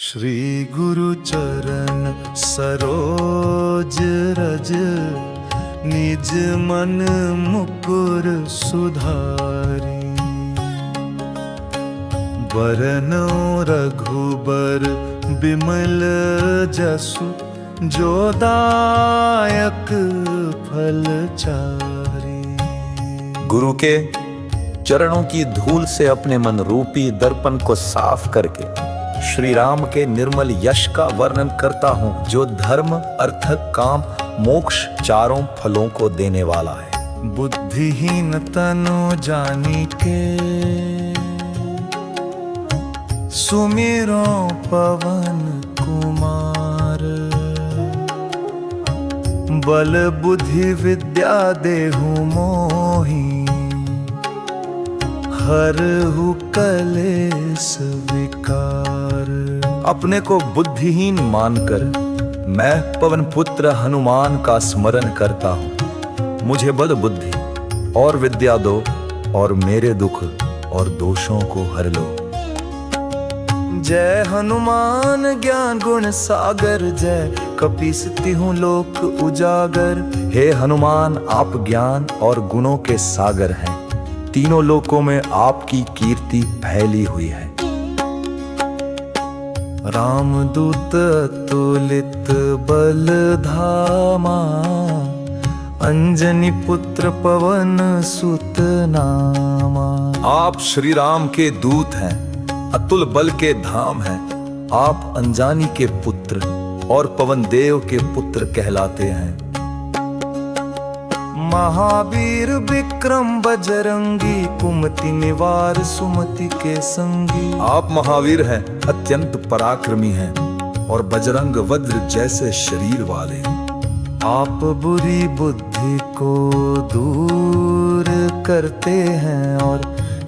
श्री गुरु चरण सरोज रज, निज मन मुकुर सुधारी। बरनौ रघुबर बिमल जसु, जो दायक फल चारी। गुरु के चरणों की धूल से अपने मन रूपी दर्पण को साफ करके श्री राम के निर्मल यश का वर्णन करता हूँ, जो धर्म अर्थ काम मोक्ष चारों फलों को देने वाला है। बुद्धिहीन तनु जानिके, सुमिरो पवन कुमार। बल बुद्धि विद्या देहु मोहि, हरहु कलेश विकार। अपने को बुद्धिहीन मानकर मैं पवन पुत्र हनुमान का स्मरण करता हूँ। मुझे बल बुद्धि और विद्या दो, और मेरे दुख और दोषों को हर लो। जय हनुमान ज्ञान गुण सागर, जय कपीस तिहुँ लोक उजागर। हे हनुमान, आप ज्ञान और गुणों के सागर हैं। तीनों लोकों में आपकी कीर्ति फैली हुई है। रामदूत तुलित बल धामा, अंजनी पुत्र पवन सुत नामा। आप श्री राम के दूत हैं, अतुल बल के धाम हैं। आप अंजानी के पुत्र और पवन देव के पुत्र कहलाते हैं। महावीर विक्रम बजरंगी, कुमति निवार सुमति के संगी। आप महावीर हैं, अत्यंत पराक्रमी हैं, और बजरंग वज्र जैसे शरीर वाले। आप बुरी बुद्धि को दूर करते हैं, और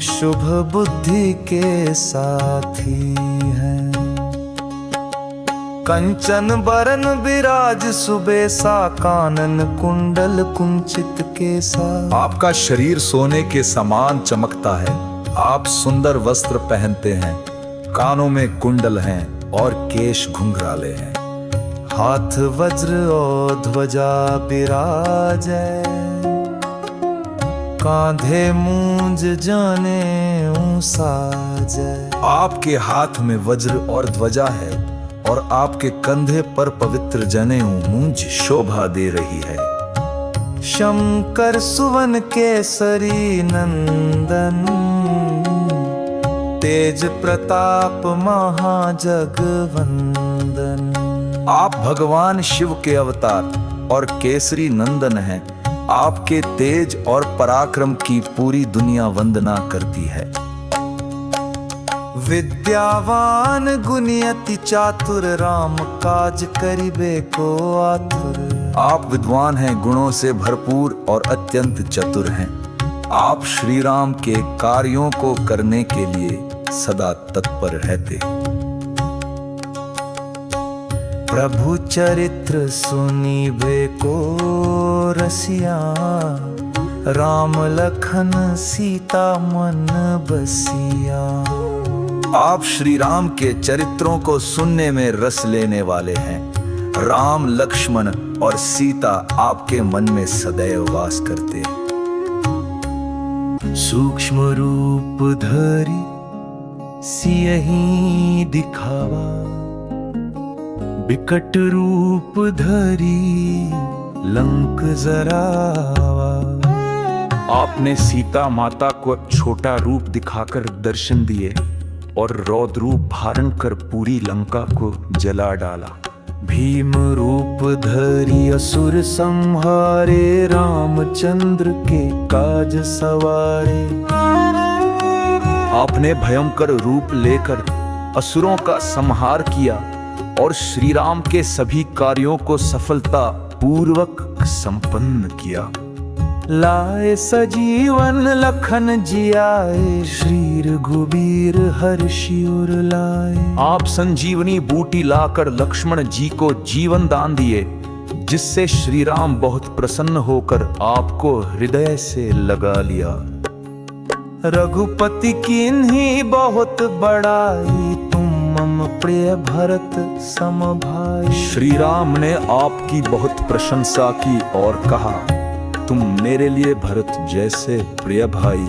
शुभ बुद्धि के साथी हैं। कंचन बरन विराज सुबेसा, कानन कुंडल कुंचित केसा। आपका शरीर सोने के समान चमकता है। आप सुंदर वस्त्र पहनते हैं, कानों में कुंडल हैं और केश घुंघराले हैं। हाथ वज्र और ध्वजा विराजै, कांधे मूंज जाने साजै। आपके हाथ में वज्र और ध्वजा है, और आपके कंधे पर पवित्र जनेऊ मूंज शोभा दे रही है। शंकर सुवन केसरी नंदन, तेज प्रताप महाजगवंदन। आप भगवान शिव के अवतार और केसरी नंदन हैं। आपके तेज और पराक्रम की पूरी दुनिया वंदना करती है। विद्यावान गुणी अति चातुर, राम काज करिबे को आतुर। आप विद्वान हैं, गुणों से भरपूर और अत्यंत चतुर हैं। आप श्री राम के कार्यों को करने के लिए सदा तत्पर रहते। प्रभु चरित्र सुनिबे को रसिया, राम लखन सीता मन बसिया। आप श्री राम के चरित्रों को सुनने में रस लेने वाले हैं। राम लक्ष्मण और सीता आपके मन में सदैव वास करते। सूक्ष्म रूप धरि सियहि दिखावा, विकट रूप धरि लंक जरावा। आपने सीता माता को छोटा रूप दिखाकर दर्शन दिए, और रौद्र रूप धारण कर पूरी लंका को जला डाला। भीम रूप धरि असुर संहारे, रामचंद्र के काज सवारे। आपने भयंकर रूप लेकर असुरों का संहार किया, और श्री राम के सभी कार्यों को सफलता पूर्वक संपन्न किया। लाए सजीवन लखन जियाए, श्री रघुबीर हर्षि उर लाए। आप संजीवनी बूटी लाकर लक्ष्मण जी को जीवन दान दिए, जिससे श्री राम बहुत प्रसन्न होकर आपको हृदय से लगा लिया। रघुपति कीन्ही बहुत बड़ाई, तुम मम प्रिय भरत सम भाई। श्री राम ने आपकी बहुत प्रशंसा की और कहा, तुम मेरे लिए भरत जैसे प्रिय भाई।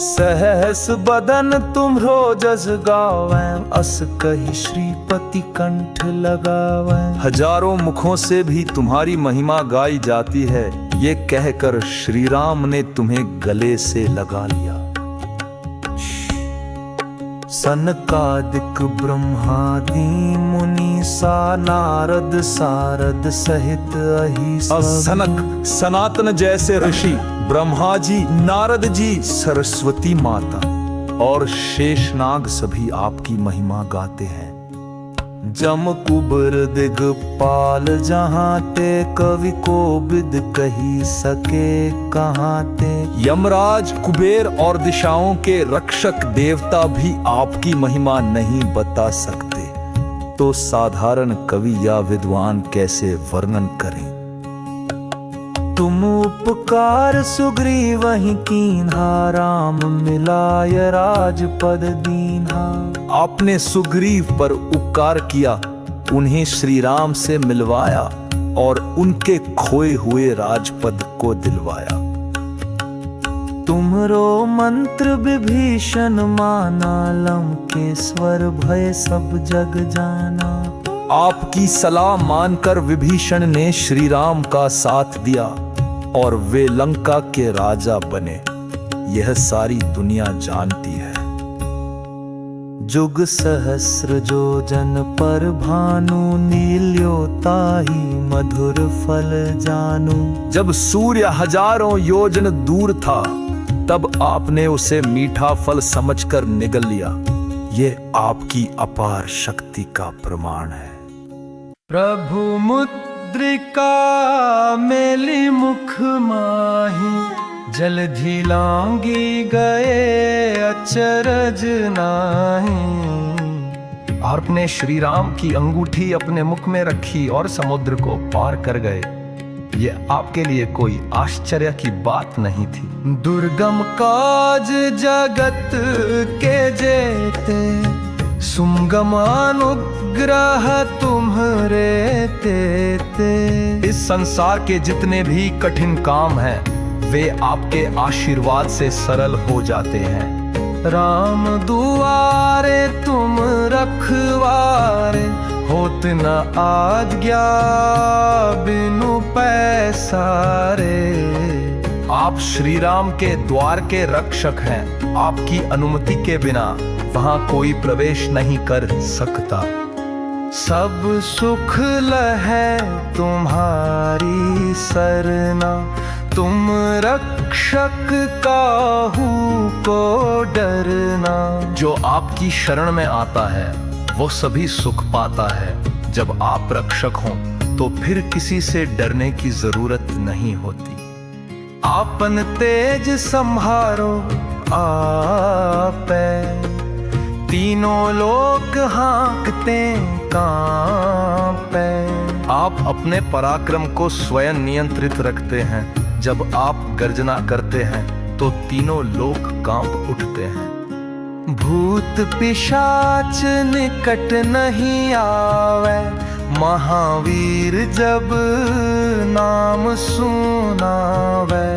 सहस बदन तुम्हरो जस गावै, अस कही श्रीपति कंठ लगावै। हजारों मुखों से भी तुम्हारी महिमा गाई जाती है, ये कहकर श्री राम ने तुम्हें गले से लगा लिया। सनकादिक ब्रह्मादि मुनि सा, नारद सारद सहित अहिसा। सनक सनातन जैसे ऋषि, ब्रह्मा जी, नारद जी, सरस्वती माता और शेषनाग सभी आपकी महिमा गाते हैं। जम कुबर दिगपाल जहाँ ते, कवि को विद कही सके कहाँ ते। यमराज, कुबेर और दिशाओं के रक्षक देवता भी आपकी महिमा नहीं बता सकते, तो साधारण कवि या विद्वान कैसे वर्णन करें। तुम उपकार सुग्रीव वही कीन्हा, राम मिलाय राजपद दीन्हा। आपने सुग्रीव पर उपकार किया, उन्हें श्री राम से मिलवाया और उनके खोए हुए राजपद को दिलवाया। तुमरो मंत्र विभीषण माना, लंकेश्वर भय सब जग जाना। आपकी सलाह मानकर विभीषण ने श्री राम का साथ दिया और वे लंका के राजा बने, यह सारी दुनिया जानती है। जुग सहस्र जो जन पर भानु, नील्यो ताहि मधुर फल जानू। जब सूर्य हजारों योजन दूर था, तब आपने उसे मीठा फल समझकर निगल लिया, ये आपकी अपार शक्ति का प्रमाण है। प्रभु मुद्रिका मेली मुख माही, जलधि लांगी गए अचरज नाही। और अपने श्री राम की अंगूठी अपने मुख में रखी और समुद्र को पार कर गए, ये आपके लिए कोई आश्चर्य की बात नहीं थी। दुर्गम काज जगत के जेते, सुमगम अनुग्रह तुम्हरे तेते। इस संसार के जितने भी कठिन काम हैं, वे आपके आशीर्वाद से सरल हो जाते हैं। राम दुआरे तुम रखवारे, होत न आज्ञा बिनु पैसारे। आप श्री राम के द्वार के रक्षक हैं, आपकी अनुमति के बिना वहां कोई प्रवेश नहीं कर सकता। सब सुख लहै तुम्हारी सरना, तुम रक्षक काहू को डरना। जो आपकी शरण में आता है वो सभी सुख पाता है। जब आप रक्षक हों तो फिर किसी से डरने की जरूरत नहीं होती। आपन तेज संहारो आपे, तीनों लोग हाँकते कांपे। आप अपने पराक्रम को स्वयं नियंत्रित रखते हैं। जब आप गर्जना करते हैं तो तीनों लोग कांप उठते हैं। भूत पिशाच निकट नहीं आवे, महावीर जब नाम सुनावे।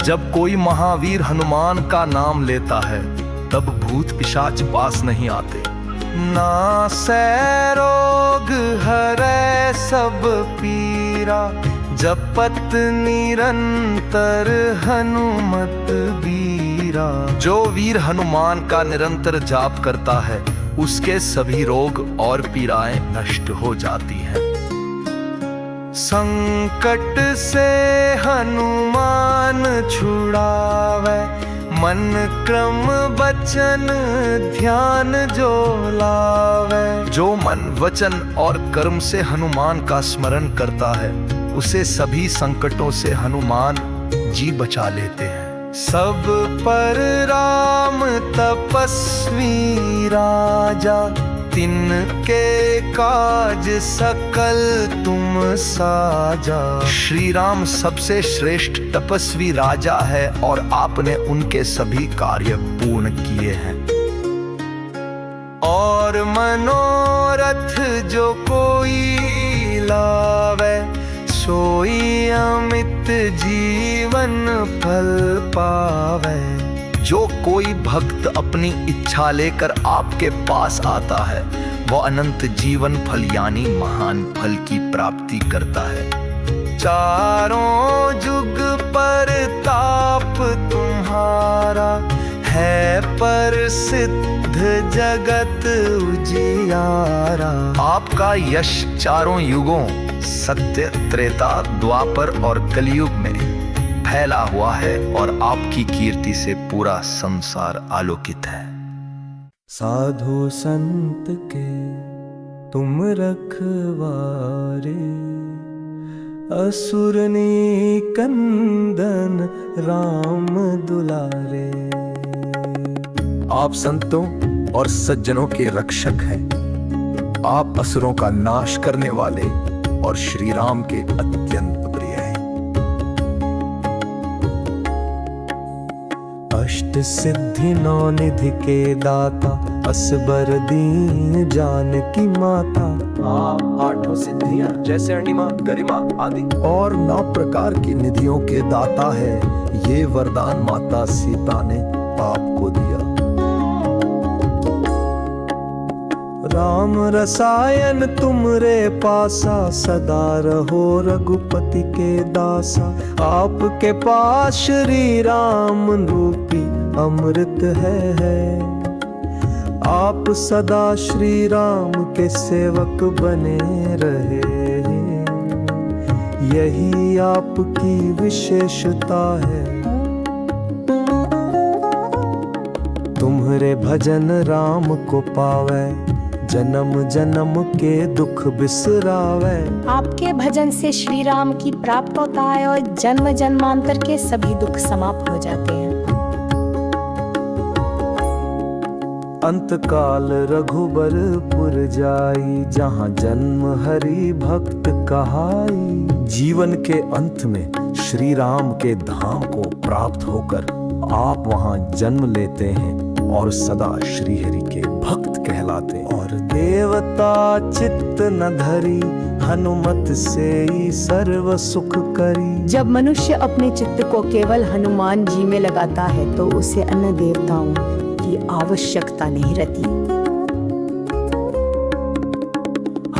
जब कोई महावीर हनुमान का नाम लेता है तब भूत पिशाच पास नहीं आते। नासै रोग हरै सब पीरा, जपत निरंतर हनुमत बीरा। जो वीर हनुमान का निरंतर जाप करता है उसके सभी रोग और पीड़ाएं नष्ट हो जाती हैं। संकट से हनुमान छुड़ावे, मन क्रम वचन ध्यान जो लावे। जो मन वचन और कर्म से हनुमान का स्मरण करता है उसे सभी संकटों से हनुमान जी बचा लेते हैं। सब पर राम तपस्वी राजा, तिनके काज सकल तुम साजा। श्री राम सबसे श्रेष्ठ तपस्वी राजा है और आपने उनके सभी कार्य पूर्ण किए हैं। और मनोरथ जो कोई लावे, सोई अमित जीवन फल पावे। जो कोई भक्त अपनी इच्छा लेकर आपके पास आता है, वह अनंत जीवन फल यानी महान फल की प्राप्ति करता है। चारों जुग पर ताप तुम्हारा है, प्रसिद्ध जगत उजियारा। आपका यश चारों युगों सत्य, त्रेता, द्वापर और कलयुग में फैला हुआ है और आपकी कीर्ति से पूरा संसार आलोकित है। साधु संत के तुम रखवारे, असुर कंदन राम दुलारे। आप संतों और सज्जनों के रक्षक हैं। आप असुरों का नाश करने वाले और श्री राम के अत्यंत प्रिय हैं। अष्ट सिद्धि नौ निधि के दाता, असबर दीन जानकी माता। आप आठों सिद्धियां जैसे अणिमा, गरिमा आदि और 9 प्रकार की निधियों के दाता है। ये वरदान माता सीता ने आपको दिया। राम रसायन तुमरे पासा, सदा रहो रघुपति के दासा। आपके पास श्री राम रूपी अमृत है। आप सदा श्री राम के सेवक बने रहे, यही आपकी विशेषता है। तुम्हारे भजन राम को पावे, जन्म जन्म के दुख बिसरावे। आपके भजन से श्री राम की प्राप्त होता है और जन्म जन्मांतर के सभी दुख समाप्त हो जाते हैं। अंत काल रघुबरपुर जाई, जहाँ जन्म हरि भक्त कहाई। जीवन के अंत में श्री राम के धाम को प्राप्त होकर आप वहां जन्म लेते हैं और सदा श्री हरि के भक्त कहलाते हैं। और देवता चित्त न धरी, हनुमत से ही सर्व सुख करी। जब मनुष्य अपने चित्त को केवल हनुमान जी में लगाता है तो उसे अन्य देवताओं की आवश्यकता नहीं रहती।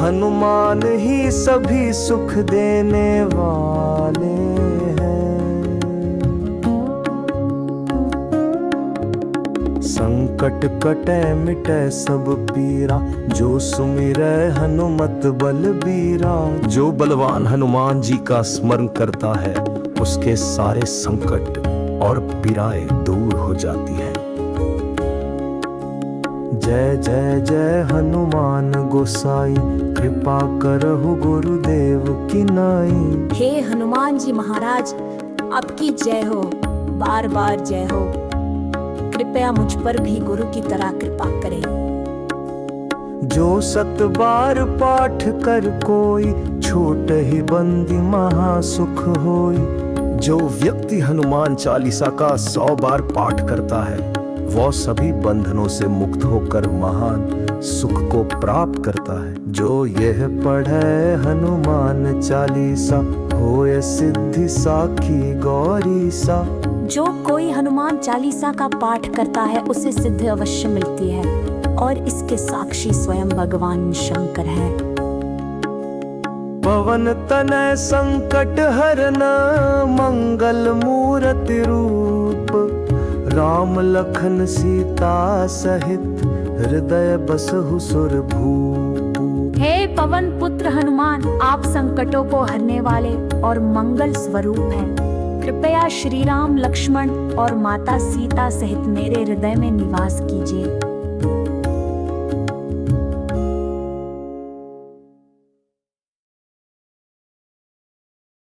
हनुमान ही सभी सुख देने वाले हैं। संकट कटे मिटे सब पीरा, जो सुमिरै हनुमत बलबीरा। जो बलवान हनुमान जी का स्मरण करता है, उसके सारे संकट और पीड़ाएं दूर हो जाती हैं। जय जय जय हनुमान गोसाई, कृपा करहु गुरुदेव की नाई। हे हनुमान जी महाराज, आपकी जय हो, बार बार जय हो। कृपया मुझ पर भी गुरु की तरह कृपा करें। जो 7 बार पाठ कर कोई, छोट ही बंदी महासुख होई। जो व्यक्ति हनुमान चालीसा का 100 बार पाठ करता है, वह सभी बंधनों से मुक्त होकर महान सुख को प्राप्त करता है। जो यह पढ़े हनुमान चालीसा, होय सिद्धि साखी गौरी सा। जो कोई हनुमान चालीसा का पाठ करता है उसे सिद्धि अवश्य मिलती है और इसके साक्षी स्वयं भगवान शंकर है। पवन तनय संकट हरन, मंगल मूर्ति रूप। राम लखन सीता सहित, हृदय बसहु सुरभूप। हे पवन पुत्र हनुमान, आप संकटों को हरने वाले और मंगल स्वरूप हैं। कृपया श्री राम, लक्ष्मण और माता सीता सहित मेरे हृदय में निवास कीजिए।